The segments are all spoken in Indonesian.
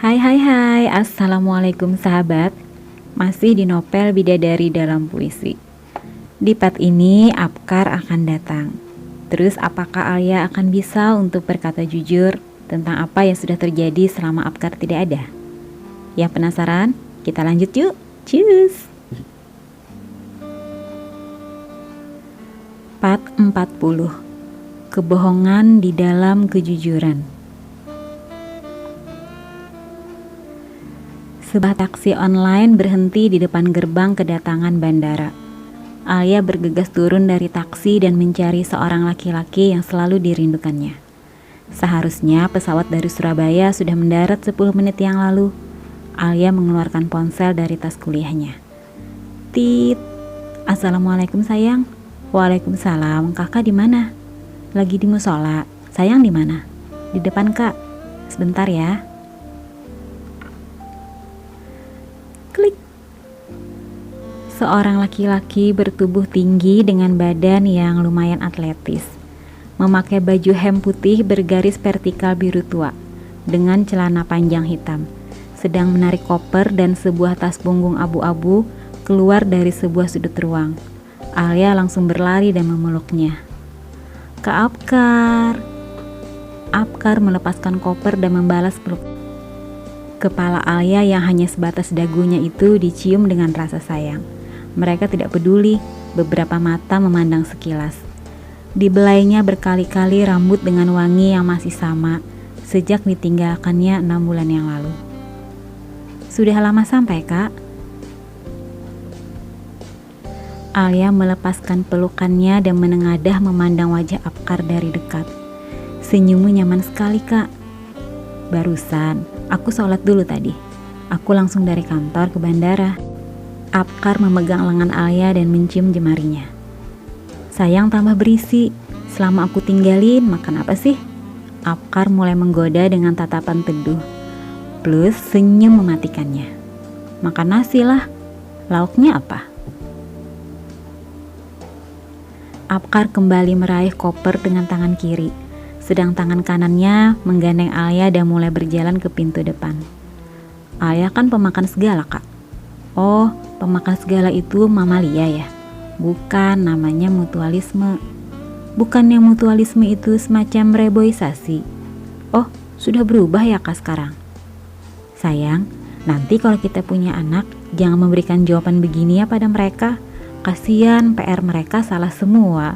Hai hai hai, Assalamualaikum sahabat. Masih di novel Bidadari dalam Puisi. Di part ini Apkar akan datang. Terus apakah Alia akan bisa untuk berkata jujur tentang apa yang sudah terjadi selama Apkar tidak ada? Yang penasaran? Kita lanjut yuk. Cus. Part 40. Kebohongan di dalam kejujuran. Sebuah taksi online berhenti di depan gerbang kedatangan bandara. Alia bergegas turun dari taksi dan mencari seorang laki-laki yang selalu dirindukannya. Seharusnya pesawat dari Surabaya sudah mendarat 10 menit yang lalu. Alia mengeluarkan ponsel dari tas kuliahnya. Tit. Assalamualaikum sayang. Waalaikumsalam. Kakak di mana? Lagi di musola. Sayang di mana? Di depan kak. Sebentar ya. Klik. Seorang laki-laki bertubuh tinggi dengan badan yang lumayan atletis, memakai baju hem putih bergaris vertikal biru tua dengan celana panjang hitam, sedang menarik koper dan sebuah tas punggung abu-abu keluar dari sebuah sudut ruang. Alia langsung berlari dan memeluknya. Kak Apkar. Apkar melepaskan koper dan membalas peluk. Kepala Alia yang hanya sebatas dagunya itu dicium dengan rasa sayang. Mereka tidak peduli, beberapa mata memandang sekilas. Dibelainya berkali-kali rambut dengan wangi yang masih sama sejak ditinggalkannya 6 bulan yang lalu. Sudah lama sampai, Kak? Alia melepaskan pelukannya dan menengadah memandang wajah Apkar dari dekat. Senyummu nyaman sekali, Kak. Barusan, aku sholat dulu tadi. Aku langsung dari kantor ke bandara. Apkar memegang lengan Alia dan mencium jemarinya. Sayang tambah berisi. Selama aku tinggalin, makan apa sih? Apkar mulai menggoda dengan tatapan teduh. Plus senyum mematikannya. Makan nasi lah. Lauknya apa? Apkar kembali meraih koper dengan tangan kiri, sedang tangan kanannya menggandeng Alia dan mulai berjalan ke pintu depan. Alia kan pemakan segala, Kak. Oh, pemakan segala itu mamalia ya? Bukan, namanya mutualisme. Bukannya mutualisme itu semacam reboisasi? Oh, sudah berubah ya, Kak, sekarang? Sayang, nanti kalau kita punya anak, jangan memberikan jawaban begini ya pada mereka. Kasian, PR mereka salah semua.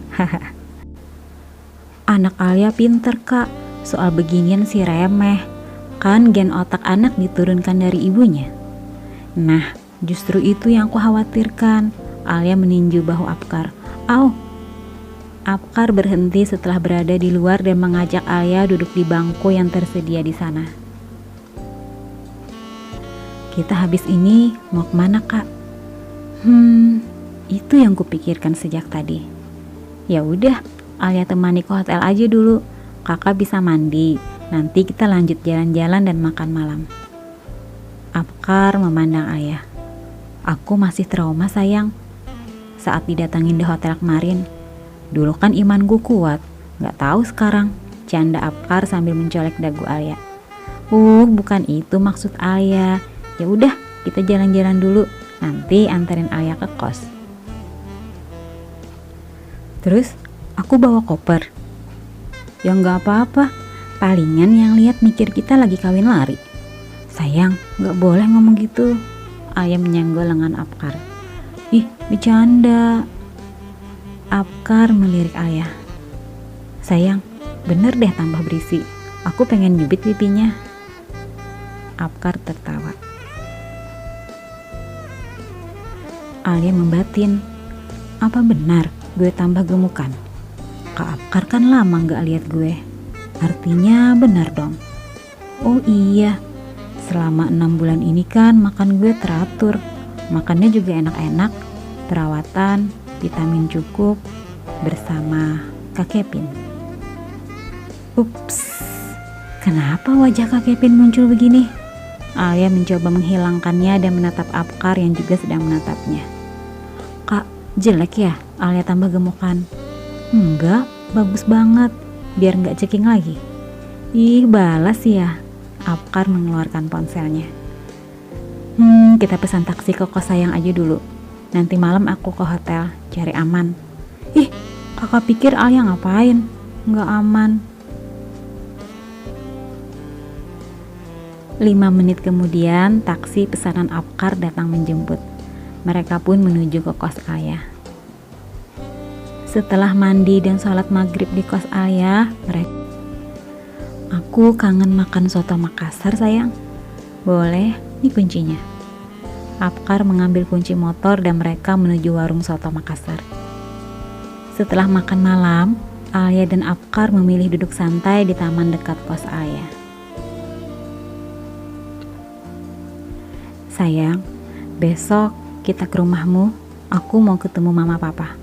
Anak Alia pinter, Kak. Soal beginian sih remeh. Kan gen otak anak diturunkan dari ibunya. Nah, justru itu yang aku khawatirkan. Alia meninju bahu Apkar. Au. Apkar berhenti setelah berada di luar dan mengajak Alia duduk di bangku yang tersedia di sana. Kita habis ini mau kemana, Kak? Itu yang kupikirkan sejak tadi. Ya udah, Alia temani ke hotel aja dulu. Kakak bisa mandi. Nanti kita lanjut jalan-jalan dan makan malam. Apkar memandang ayah. Aku masih trauma, sayang. Saat didatangin di hotel kemarin. Dulu kan imanku kuat. Gak tahu sekarang. Canda Apkar sambil mencolek dagu Alia. Bukan itu maksud Alia. Ya udah, kita jalan-jalan dulu. Nanti anterin Alia ke kos. Terus aku bawa koper. Ya nggak apa-apa. Palingan yang lihat mikir kita lagi kawin lari. Sayang, nggak boleh ngomong gitu. Ayah menyenggol lengan Apkar. Ih, bercanda. Apkar melirik ayah. Sayang, bener deh tambah berisi. Aku pengen nyubit pipinya. Apkar tertawa. Alia membatin. Apa benar gue tambah gemukan? Kak Apkar kan lama gak lihat gue. Artinya benar dong. Oh iya, selama 6 bulan ini kan makan gue teratur. Makannya juga enak-enak. Perawatan, vitamin cukup. Bersama Kak Kevin. Ups, kenapa wajah Kak Kevin muncul begini? Alia mencoba menghilangkannya dan menatap Apkar yang juga sedang menatapnya. Kak, jelek ya? Alia tambah gemukan. Enggak, bagus banget. Biar gak ceking lagi. Ih, balas ya. Apkar mengeluarkan ponselnya. Kita pesan taksi ke kos Sayang aja dulu. Nanti malam aku ke hotel, cari aman. Ih, kakak pikir Alia ngapain? Nggak aman. 5 menit kemudian, taksi pesanan Apkar datang menjemput. Mereka pun menuju ke kos Alia. Setelah mandi dan sholat maghrib di kos Alia, aku kangen makan soto Makassar sayang. Boleh, ini kuncinya. Apkar mengambil kunci motor dan mereka menuju warung soto Makassar. Setelah makan malam, Alia dan Apkar memilih duduk santai di taman dekat kos Alia. Sayang, besok kita ke rumahmu. Aku mau ketemu mama papa.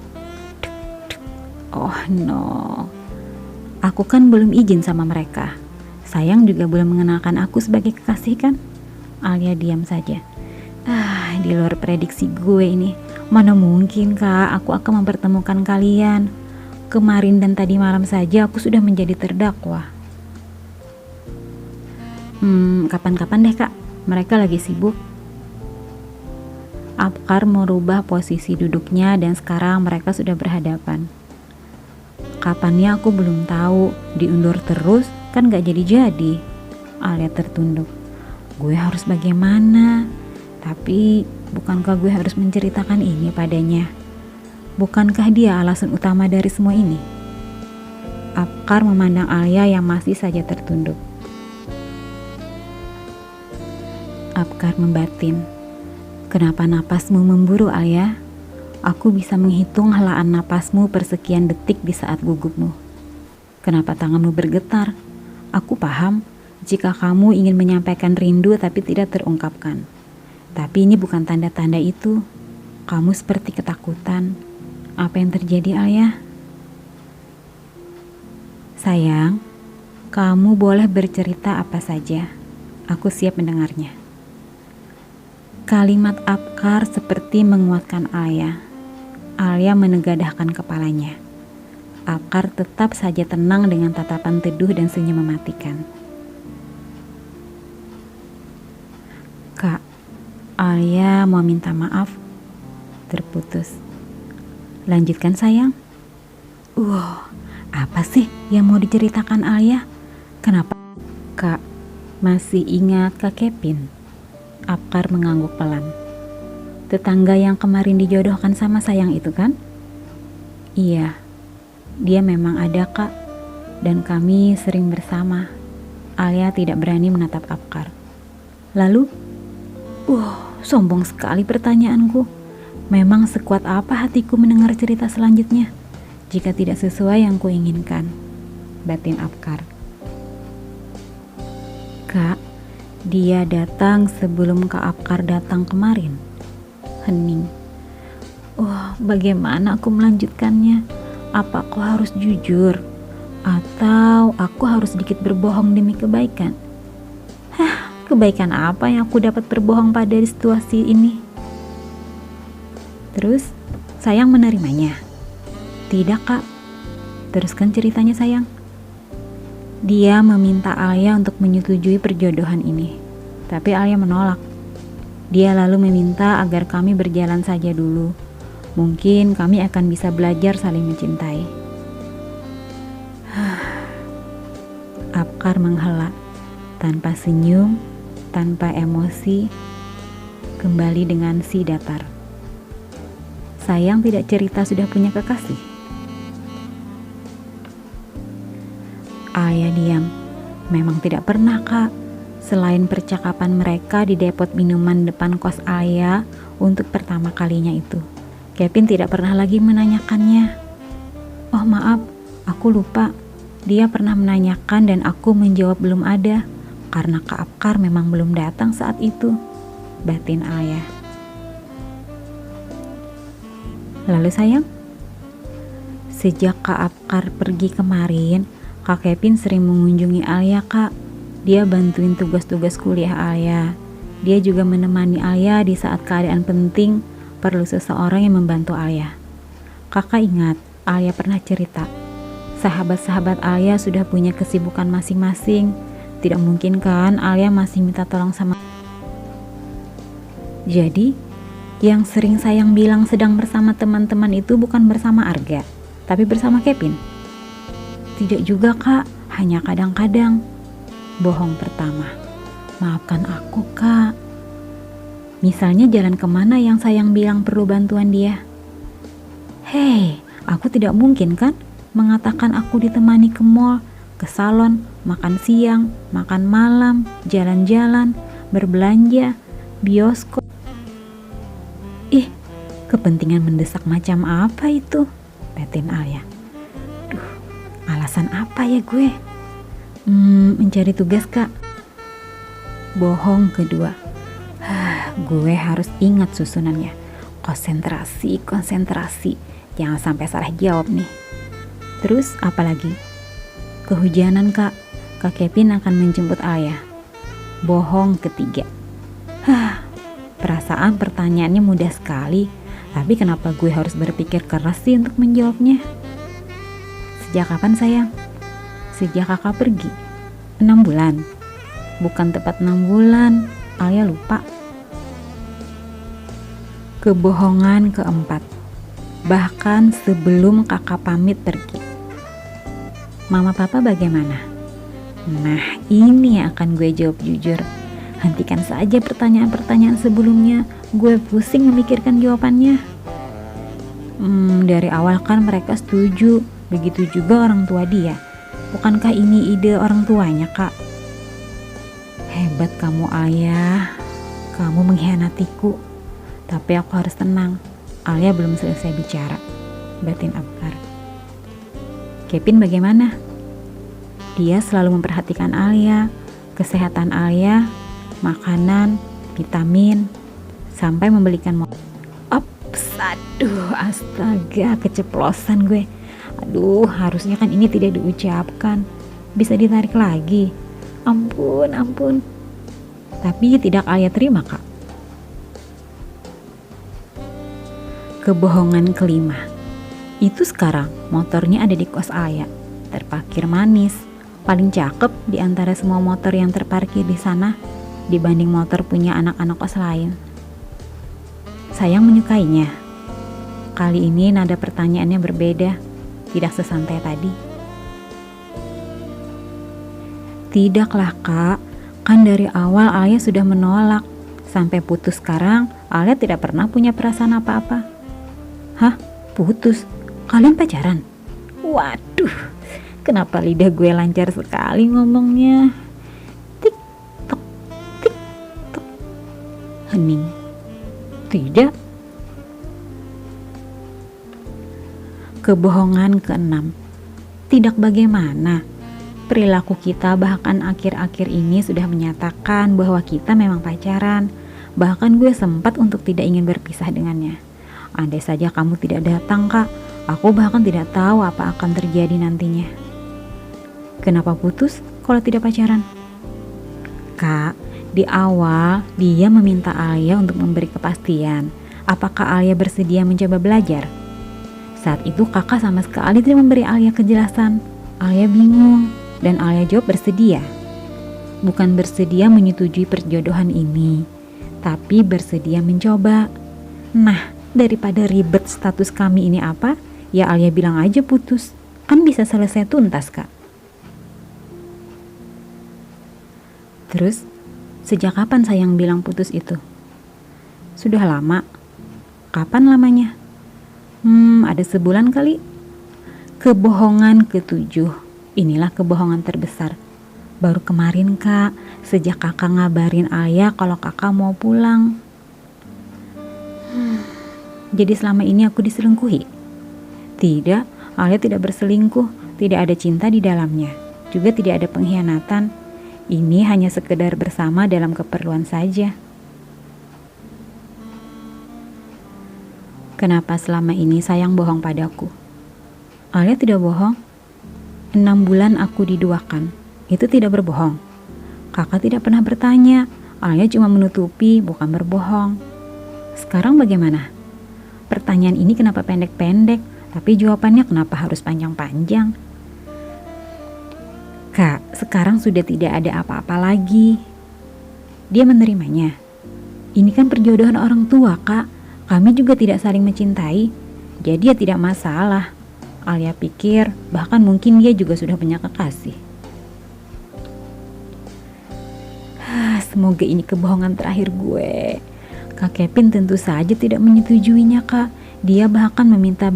Oh no, aku kan belum izin sama mereka. Sayang juga belum mengenalkan aku sebagai kekasih kan? Alia diam saja. Di luar prediksi gue ini. Mana mungkin kak, aku akan mempertemukan kalian. Kemarin dan tadi malam saja aku sudah menjadi terdakwa. Kapan-kapan deh kak, mereka lagi sibuk. Apkar merubah posisi duduknya dan sekarang mereka sudah berhadapan. Kapannya aku belum tahu, diundur terus kan gak jadi-jadi. Alia tertunduk. Gue harus bagaimana? Tapi bukankah gue harus menceritakan ini padanya? Bukankah dia alasan utama dari semua ini? Apkar memandang Alia yang masih saja tertunduk. Apkar membatin. Kenapa napasmu memburu Alia? Aku bisa menghitung helaan napasmu persekian detik di saat gugupmu. Kenapa tanganmu bergetar? Aku paham jika kamu ingin menyampaikan rindu tapi tidak terungkapkan. Tapi ini bukan tanda-tanda itu. Kamu seperti ketakutan. Apa yang terjadi, Alia? Sayang, kamu boleh bercerita apa saja. Aku siap mendengarnya. Kalimat Apkar seperti menguatkan Alia. Alia menegadahkan kepalanya. Apkar tetap saja tenang dengan tatapan teduh dan senyum mematikan. Kak, Alia mau minta maaf. Terputus. Lanjutkan sayang. Apa sih yang mau diceritakan Alia? Kenapa? Kak, masih ingat Kak Kevin? Apkar mengangguk pelan. Tetangga yang kemarin dijodohkan sama Sayang itu kan? Iya, dia memang ada kak, dan kami sering bersama. Alia tidak berani menatap Apkar. Lalu? Sombong sekali pertanyaanku. Memang sekuat apa hatiku mendengar cerita selanjutnya jika tidak sesuai yang kuinginkan, batin Apkar. Kak, dia datang sebelum Kak Apkar datang kemarin. Hening. Bagaimana aku melanjutkannya? Apa aku harus jujur? Atau aku harus sedikit berbohong demi kebaikan? Kebaikan apa yang aku dapat berbohong pada situasi ini? Terus, Sayang menerimanya? Tidak kak. Teruskan ceritanya sayang. Dia meminta Alia untuk menyetujui perjodohan ini. Tapi Alia menolak. Dia lalu meminta agar kami berjalan saja dulu. Mungkin kami akan bisa belajar saling mencintai. Apkar menghela, tanpa senyum, tanpa emosi, kembali dengan si datar. Sayang tidak cerita sudah punya kekasih. Alia diam. Memang tidak pernah kak. Selain percakapan mereka di depot minuman depan kos Alia untuk pertama kalinya itu, Kevin tidak pernah lagi menanyakannya. Oh maaf, aku lupa. Dia pernah menanyakan dan aku menjawab belum ada, karena Kak Apkar memang belum datang saat itu, batin Alia. Lalu sayang? Sejak Kak Apkar pergi kemarin, Kak Kevin sering mengunjungi Alia kak. Dia bantuin tugas-tugas kuliah Alia. Dia juga menemani Alia di saat keadaan penting perlu seseorang yang membantu Alia. Kakak ingat, Alia pernah cerita, sahabat-sahabat Alia sudah punya kesibukan masing-masing, Tidak mungkin kan Alia masih minta tolong sama... Jadi, yang sering sayang bilang sedang bersama teman-teman itu bukan bersama Arga, tapi bersama Kevin? Tidak juga kak, hanya kadang-kadang. Bohong pertama. Maafkan aku kak. Misalnya jalan kemana yang sayang bilang perlu bantuan dia? Hei, aku tidak mungkin kan mengatakan aku ditemani ke mall, ke salon, makan siang, makan malam, jalan-jalan, berbelanja, bioskop. Ih, kepentingan mendesak macam apa itu? Batin Alia. Duh, alasan apa ya gue? Mencari tugas kak. Bohong kedua. Gue harus ingat susunannya. Konsentrasi. Jangan sampai salah jawab nih. Terus apa lagi? Kehujanan kak. Kak Kevin akan menjemput Alia. Bohong ketiga. Perasaan pertanyaannya mudah sekali, tapi kenapa gue harus berpikir keras sih untuk menjawabnya? Sejak kapan sayang? Sejak kakak pergi? 6 bulan? Bukan tepat 6 bulan, Alia lupa. Kebohongan keempat. Bahkan sebelum kakak pamit pergi. Mama papa bagaimana? Nah, ini yang akan gue jawab jujur. Hentikan saja pertanyaan-pertanyaan sebelumnya. Gue pusing memikirkan jawabannya. Dari awal kan mereka setuju. Begitu juga orang tua dia. Bukankah ini ide orang tuanya kak? Hebat kamu ayah. Kamu mengkhianatiku. Tapi aku harus tenang. Alia belum selesai bicara. Batin Abkar. Kevin bagaimana? Dia selalu memperhatikan Alia, kesehatan Alia, makanan, vitamin, sampai membelikan motor. Aduh, astaga, keceplosan gue. Aduh, harusnya kan ini tidak diucapkan. Bisa ditarik lagi. Ampun. Tapi tidak Alia terima kak. Kebohongan kelima. Itu sekarang motornya ada di kos Alia, terparkir manis, paling cakep di antara semua motor yang terparkir di sana dibanding motor punya anak-anak kos lain. Sayang menyukainya. Kali ini nada pertanyaannya berbeda, tidak sesantai tadi. Tidaklah kak, kan dari awal Alia sudah menolak. Sampai putus sekarang, Alia tidak pernah punya perasaan apa-apa. Hah? Putus? Kalian pacaran? Waduh, kenapa lidah gue lancar sekali ngomongnya. Tik tok. Hening. Tidak. Kebohongan keenam. Tidak bagaimana. Perilaku kita bahkan akhir-akhir ini sudah menyatakan bahwa kita memang pacaran. Bahkan gue sempat untuk tidak ingin berpisah dengannya. Andai saja kamu tidak datang kak, aku bahkan tidak tahu apa akan terjadi nantinya. Kenapa putus kalau tidak pacaran? Kak, di awal dia meminta Alia untuk memberi kepastian. Apakah Alia bersedia mencoba belajar? Saat itu kakak sama sekali tidak memberi Alia kejelasan. Alia bingung dan Alia jawab bersedia. Bukan bersedia menyetujui perjodohan ini, tapi bersedia mencoba. Nah, daripada ribet status kami ini apa, ya Alia bilang aja putus. Kan bisa selesai tuntas kak. Terus, sejak kapan sayang bilang putus itu? Sudah lama. Kapan lamanya? Ada sebulan kali. Kebohongan ketujuh. Inilah kebohongan terbesar. Baru kemarin kak, sejak kakak ngabarin Alia kalau kakak mau pulang. Jadi selama ini aku diselingkuhi? Tidak, Alia tidak berselingkuh. Tidak ada cinta di dalamnya. Juga tidak ada pengkhianatan. Ini hanya sekedar bersama dalam keperluan saja. Kenapa selama ini sayang bohong padaku? Alia tidak bohong. 6 bulan aku diduakan. Itu tidak berbohong. Kakak tidak pernah bertanya. Alia cuma menutupi, bukan berbohong. Sekarang bagaimana? Pertanyaan ini kenapa pendek-pendek, tapi jawabannya kenapa harus panjang-panjang? Kak, sekarang sudah tidak ada apa-apa lagi. Dia menerimanya. Ini kan perjodohan orang tua, Kak. Kami juga tidak saling mencintai, jadi ya tidak masalah. Alia pikir bahkan mungkin dia juga sudah punya kekasih. Semoga ini kebohongan terakhir gue. Kak Kevin tentu saja tidak menyetujuinya, Kak. Dia bahkan meminta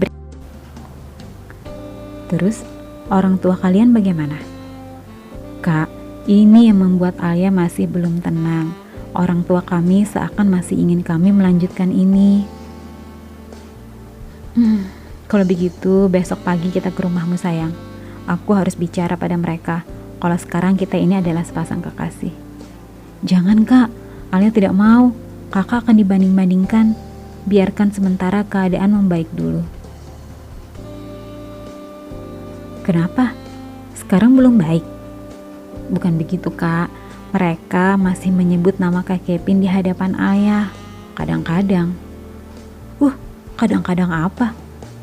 Terus, orang tua kalian bagaimana? Kak, ini yang membuat Alia masih belum tenang. Orang tua kami seakan masih ingin kami melanjutkan ini. Kalau begitu, besok pagi kita ke rumahmu, sayang. Aku harus bicara pada mereka kalau sekarang kita ini adalah sepasang kekasih. Jangan, Kak. Alia tidak mau. Kakak akan dibanding-bandingkan. Biarkan sementara keadaan membaik dulu. Kenapa? Sekarang belum baik? Bukan begitu, Kak. Mereka masih menyebut nama Kak Kevin di hadapan ayah. Kadang-kadang. Kadang-kadang apa?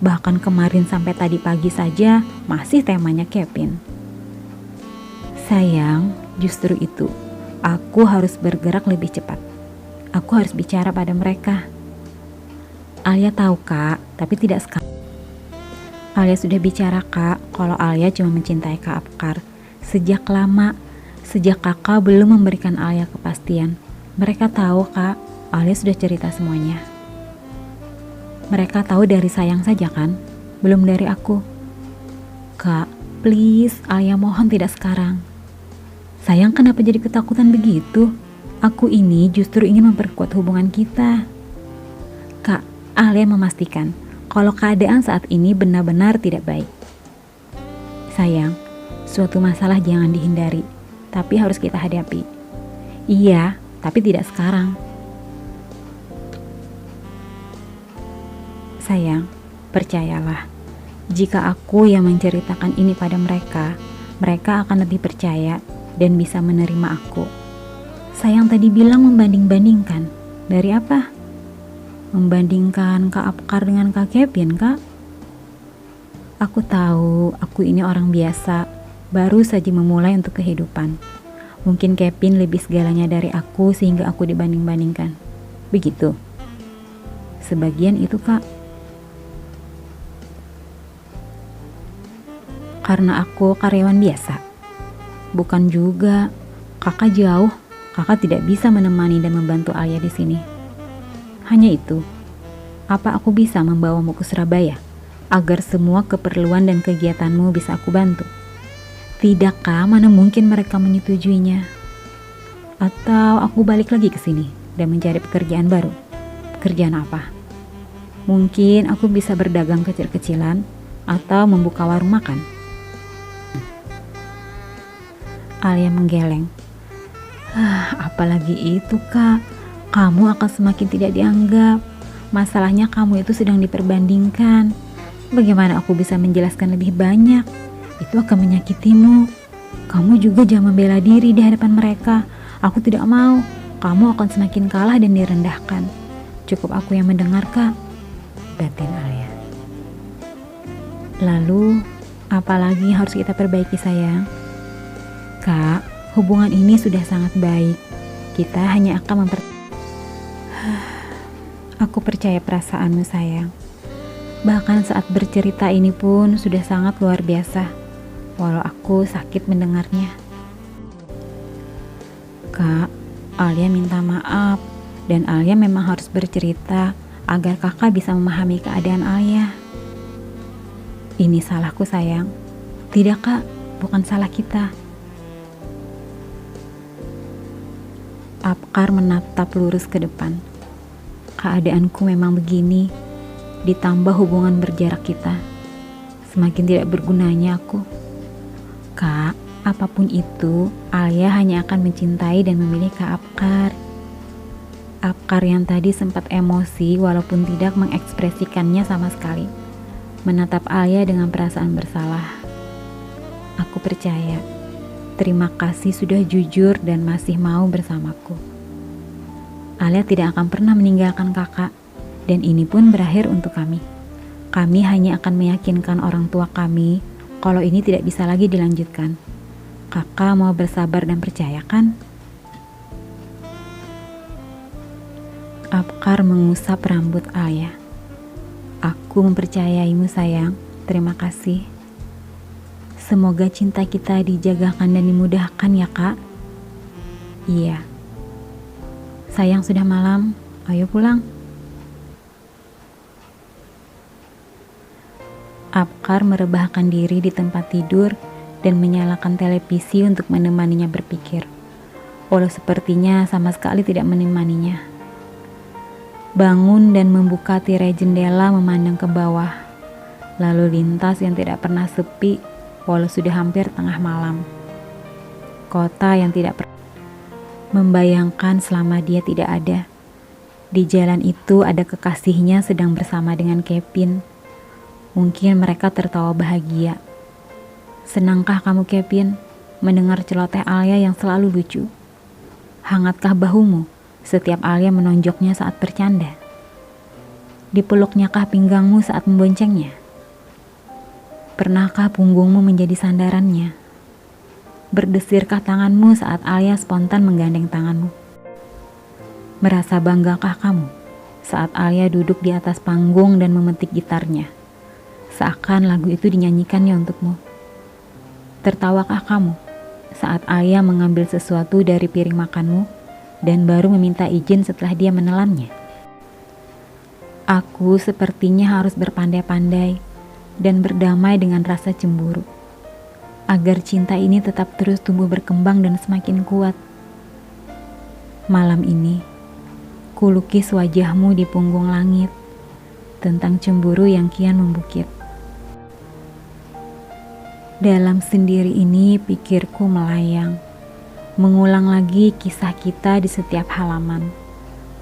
Bahkan kemarin sampai tadi pagi saja masih temanya Kevin. Sayang, justru itu. Aku harus bergerak lebih cepat. Aku harus bicara pada mereka. Alia tahu, Kak, tapi tidak sekarang. Alia sudah bicara, Kak, kalau Alia cuma mencintai Kak Apkar. Sejak lama, sejak kakak belum memberikan Alia kepastian. Mereka tahu, Kak, Alia sudah cerita semuanya. Mereka tahu dari sayang saja kan, belum dari aku. Kak, please, Alia mohon tidak sekarang. Sayang, kenapa jadi ketakutan begitu? Aku ini justru ingin memperkuat hubungan kita. Kak, Alia memastikan kalau keadaan saat ini benar-benar tidak baik. Sayang, suatu masalah jangan dihindari, tapi harus kita hadapi. Iya, tapi tidak sekarang. Sayang, percayalah, jika aku yang menceritakan ini pada mereka, mereka akan lebih percaya dan bisa menerima aku. Sayang tadi bilang membanding-bandingkan. Dari apa? Membandingkan Kak Apkar dengan Kak Kevin, Kak? Aku tahu, aku ini orang biasa, baru saja memulai untuk kehidupan. Mungkin Kevin lebih segalanya dari aku sehingga aku dibanding-bandingkan. Begitu. Sebagian itu, Kak. Karena aku karyawan biasa. Bukan juga. Kakak jauh. Kakak tidak bisa menemani dan membantu Alia di sini. Hanya itu. Apa aku bisa membawamu ke Surabaya agar semua keperluan dan kegiatanmu bisa aku bantu? Tidakkah, mana mungkin mereka menyetujuinya? Atau aku balik lagi ke sini dan mencari pekerjaan baru? Pekerjaan apa? Mungkin aku bisa berdagang kecil-kecilan atau membuka warung makan. Alia menggeleng. Apalagi itu, Kak. Kamu akan semakin tidak dianggap. Masalahnya kamu itu sedang diperbandingkan. Bagaimana aku bisa menjelaskan lebih banyak? Itu akan menyakitimu. Kamu juga jangan membela diri di hadapan mereka. Aku tidak mau. Kamu akan semakin kalah dan direndahkan. Cukup aku yang mendengar, Kak. Batin Alia. Lalu, apalagi harus kita perbaiki, sayang? Kak, hubungan ini sudah sangat baik. Kita hanya akan Aku percaya perasaanmu, sayang. Bahkan saat bercerita ini pun sudah sangat luar biasa, walau aku sakit mendengarnya. Kak, Alia minta maaf, dan Alia memang harus bercerita agar kakak bisa memahami keadaan Alia. Ini salahku, sayang. Tidak, Kak, bukan salah kita. Apkar menatap lurus ke depan. Keadaanku memang begini. Ditambah hubungan berjarak kita, semakin tidak bergunanya aku. Kak, apapun itu, Alia hanya akan mencintai dan memilih Kak Apkar. Apkar yang tadi sempat emosi walaupun tidak mengekspresikannya sama sekali, menatap Alia dengan perasaan bersalah. Aku percaya. Terima kasih sudah jujur dan masih mau bersamaku. Alia tidak akan pernah meninggalkan kakak. Dan ini pun berakhir untuk kami. Kami hanya akan meyakinkan orang tua kami kalau ini tidak bisa lagi dilanjutkan. Kakak mau bersabar dan percaya kan? Apkar mengusap rambut Alia. Aku mempercayaimu sayang, terima kasih. Semoga cinta kita dijagakan dan dimudahkan ya kak. Iya. Sayang sudah malam, ayo pulang. Apkar merebahkan diri di tempat tidur dan menyalakan televisi untuk menemaninya berpikir. Walau sepertinya sama sekali tidak menemaninya. Bangun dan membuka tirai jendela memandang ke bawah. Lalu lintas yang tidak pernah sepi walau sudah hampir tengah malam. Kota yang tidak pernah membayangkan selama dia tidak ada. Di jalan itu ada kekasihnya sedang bersama dengan Kevin. Mungkin mereka tertawa bahagia. Senangkah kamu Kevin mendengar celoteh Alia yang selalu lucu? Hangatkah bahumu setiap Alia menonjoknya saat bercanda? Dipeluknyakah pinggangmu saat memboncengnya? Pernahkah punggungmu menjadi sandarannya? Berdesirkah tanganmu saat Alia spontan menggandeng tanganmu? Merasa banggakah kamu saat Alia duduk di atas panggung dan memetik gitarnya? Seakan lagu itu dinyanyikannya untukmu. Tertawakah kamu saat Alia mengambil sesuatu dari piring makanmu dan baru meminta izin setelah dia menelannya? Aku sepertinya harus berpandai-pandai dan berdamai dengan rasa cemburu, agar cinta ini tetap terus tumbuh berkembang dan semakin kuat. Malam ini, kulukis wajahmu di punggung langit, tentang cemburu yang kian membukit. Dalam sendiri ini pikirku melayang, mengulang lagi kisah kita di setiap halaman,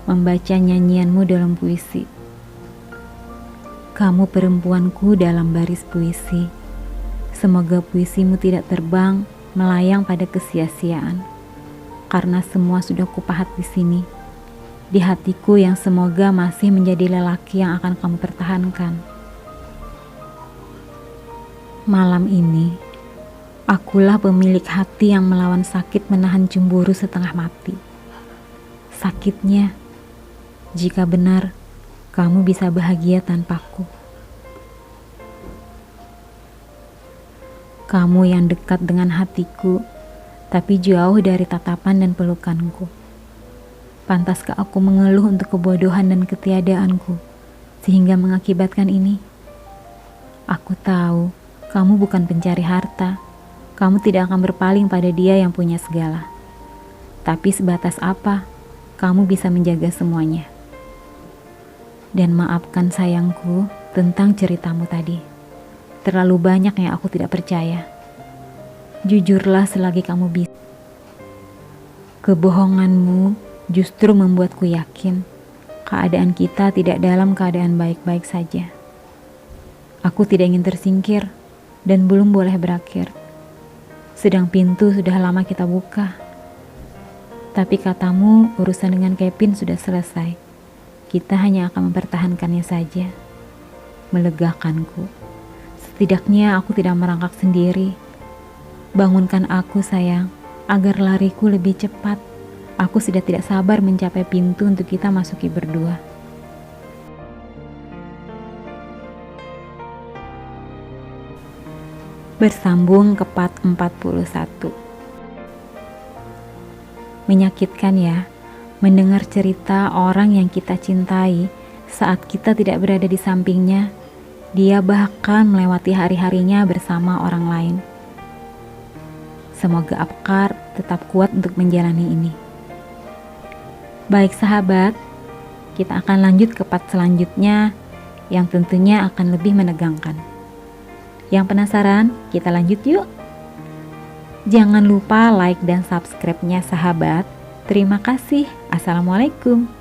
membaca nyanyianmu dalam puisi. Kamu perempuanku dalam baris puisi. Semoga puisimu tidak terbang, melayang pada kesia-siaan. Karena semua sudah kupahat di sini, di hatiku yang semoga masih menjadi lelaki yang akan kamu pertahankan. Malam ini, akulah pemilik hati yang melawan sakit menahan cemburu setengah mati. Sakitnya, jika benar, kamu bisa bahagia tanpaku. Kamu yang dekat dengan hatiku, tapi jauh dari tatapan dan pelukanku. Pantaskah aku mengeluh untuk kebodohan dan ketiadaanku, sehingga mengakibatkan ini? Aku tahu, kamu bukan pencari harta. Kamu tidak akan berpaling pada dia yang punya segala. Tapi sebatas apa kamu bisa menjaga semuanya? Dan maafkan sayangku tentang ceritamu tadi. Terlalu banyak yang aku tidak percaya. Jujurlah selagi kamu bisa. Kebohonganmu justru membuatku yakin keadaan kita tidak dalam keadaan baik-baik saja. Aku tidak ingin tersingkir dan belum boleh berakhir. Sedang pintu sudah lama kita buka. Tapi katamu urusan dengan Kevin sudah selesai. Kita hanya akan mempertahankannya saja. Melegakanku. Setidaknya aku tidak merangkak sendiri. Bangunkan aku sayang, agar lariku lebih cepat. Aku sudah tidak sabar mencapai pintu untuk kita masuki berdua. Bersambung ke part 41. Menyakitkan ya, mendengar cerita orang yang kita cintai saat kita tidak berada di sampingnya, dia bahkan melewati hari-harinya bersama orang lain. Semoga Apkar tetap kuat untuk menjalani ini. Baik sahabat, kita akan lanjut ke part selanjutnya yang tentunya akan lebih menegangkan. Yang penasaran, kita lanjut yuk. Jangan lupa like dan subscribe-nya sahabat. Terima kasih. Assalamualaikum.